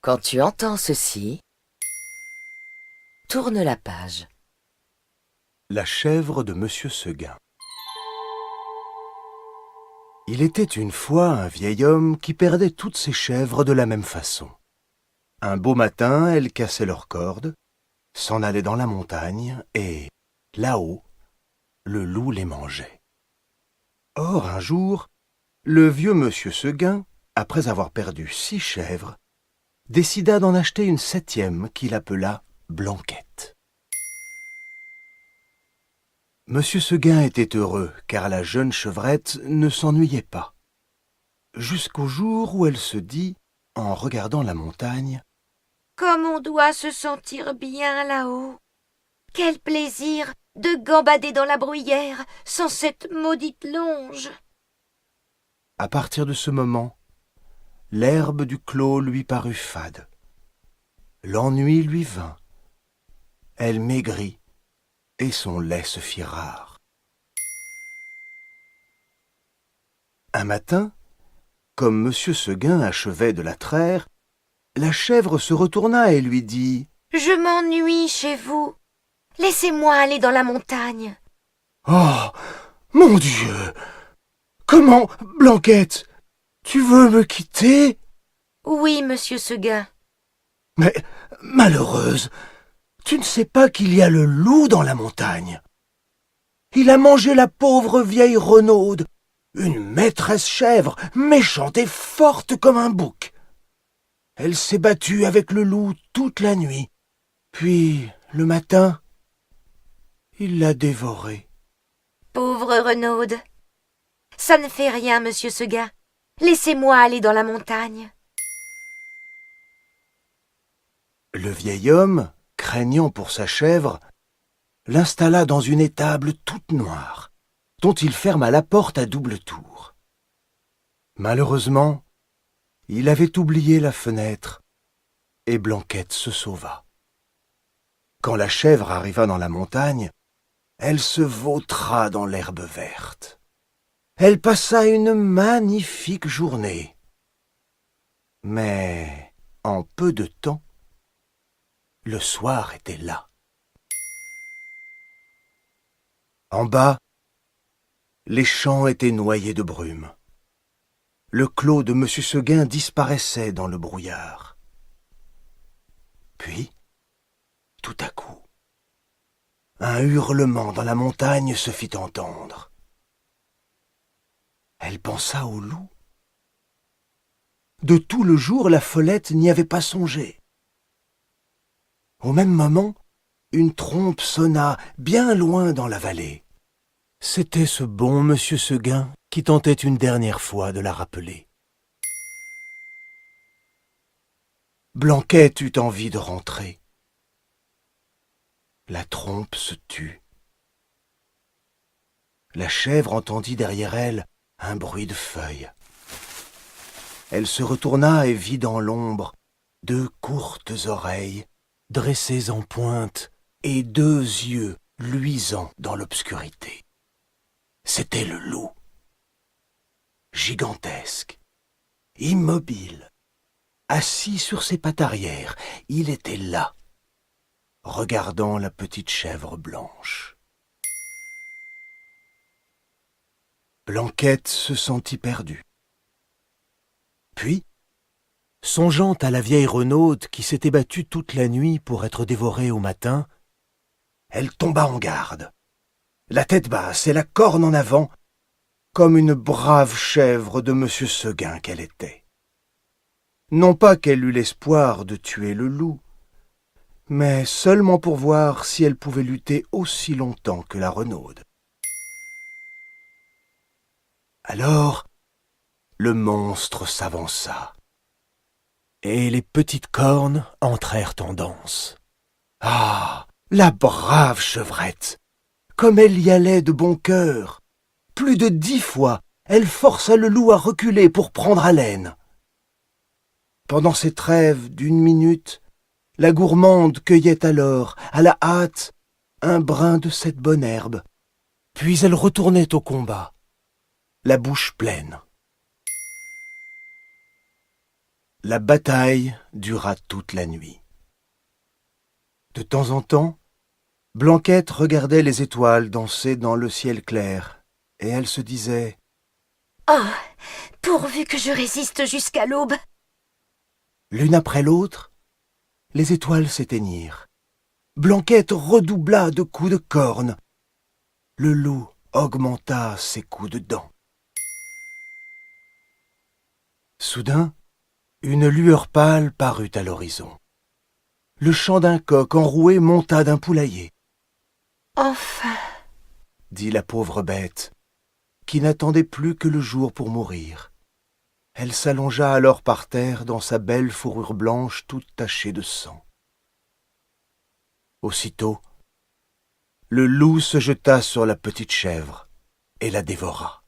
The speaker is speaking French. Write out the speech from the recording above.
Quand tu entends ceci, tourne la page. La chèvre de Monsieur Seguin. Il était une fois un vieil homme qui perdait toutes ses chèvres de la même façon. Un beau matin, elles cassaient leurs cordes, s'en allaient dans la montagne et, là-haut, le loup les mangeait. Or, un jour, le vieux Monsieur Seguin, après avoir perdu 6 chèvres, décida d'en acheter une 7e qu'il appela Blanquette. Monsieur Seguin était heureux, car la jeune chevrette ne s'ennuyait pas. Jusqu'au jour où elle se dit, en regardant la montagne, « Comme on doit se sentir bien là-haut! Quel plaisir de gambader dans la bruyère sans cette maudite longe !» À partir de ce moment, l'herbe du clos lui parut fade. L'ennui lui vint. Elle maigrit, et son lait se fit rare. Un matin, comme Monsieur Seguin achevait de la traire, la chèvre se retourna et lui dit « Je m'ennuie chez vous. Laissez-moi aller dans la montagne. »« Oh, mon Dieu! Comment, Blanquette? Tu veux me quitter? » ?»« Oui, Monsieur Seguin. »« Mais, malheureuse, tu ne sais pas qu'il y a le loup dans la montagne. Il a mangé la pauvre vieille Renaude, une maîtresse chèvre, méchante et forte comme un bouc. Elle s'est battue avec le loup toute la nuit. Puis, le matin, il l'a dévorée. » »« Pauvre Renaude. Ça ne fait rien, Monsieur Seguin. Laissez-moi aller dans la montagne. » Le vieil homme, craignant pour sa chèvre, l'installa dans une étable toute noire, dont il ferma la porte à double tour. Malheureusement, il avait oublié la fenêtre, et Blanquette se sauva. Quand la chèvre arriva dans la montagne, elle se vautra dans l'herbe verte. Elle passa une magnifique journée. Mais, en peu de temps, le soir était là. En bas, les champs étaient noyés de brume. Le clos de Monsieur Seguin disparaissait dans le brouillard. Puis, tout à coup, un hurlement dans la montagne se fit entendre. Elle pensa au loup. De tout le jour, la Follette n'y avait pas songé. Au même moment, une trompe sonna bien loin dans la vallée. C'était ce bon Monsieur Seguin qui tentait une dernière fois de la rappeler. Blanquette eut envie de rentrer. La trompe se tut. La chèvre entendit derrière elle un bruit de feuilles. Elle se retourna et vit dans l'ombre 2 courtes oreilles dressées en pointe et 2 yeux luisants dans l'obscurité. C'était le loup. Gigantesque, immobile, assis sur ses pattes arrière, il était là, regardant la petite chèvre blanche. Blanquette se sentit perdue. Puis, songeant à la vieille Renaude qui s'était battue toute la nuit pour être dévorée au matin, elle tomba en garde, la tête basse et la corne en avant, comme une brave chèvre de Monsieur Seguin qu'elle était. Non pas qu'elle eût l'espoir de tuer le loup, mais seulement pour voir si elle pouvait lutter aussi longtemps que la Renaude. Alors, le monstre s'avança, et les petites cornes entrèrent en danse. Ah, la brave chevrette! Comme elle y allait de bon cœur! Plus de 10 fois, elle força le loup à reculer pour prendre haleine. Pendant ces trêves d'1 minute, la gourmande cueillait alors, à la hâte, un brin de cette bonne herbe, puis elle retournait au combat, la bouche pleine. La bataille dura toute la nuit. De temps en temps, Blanquette regardait les étoiles danser dans le ciel clair, et elle se disait « Oh, pourvu que je résiste jusqu'à l'aube !» L'une après l'autre, les étoiles s'éteignirent. Blanquette redoubla de coups de corne. Le loup augmenta ses coups de dents. Soudain, une lueur pâle parut à l'horizon. Le chant d'un coq enroué monta d'un poulailler. « Enfin !» dit la pauvre bête, qui n'attendait plus que le jour pour mourir. Elle s'allongea alors par terre dans sa belle fourrure blanche toute tachée de sang. Aussitôt, le loup se jeta sur la petite chèvre et la dévora.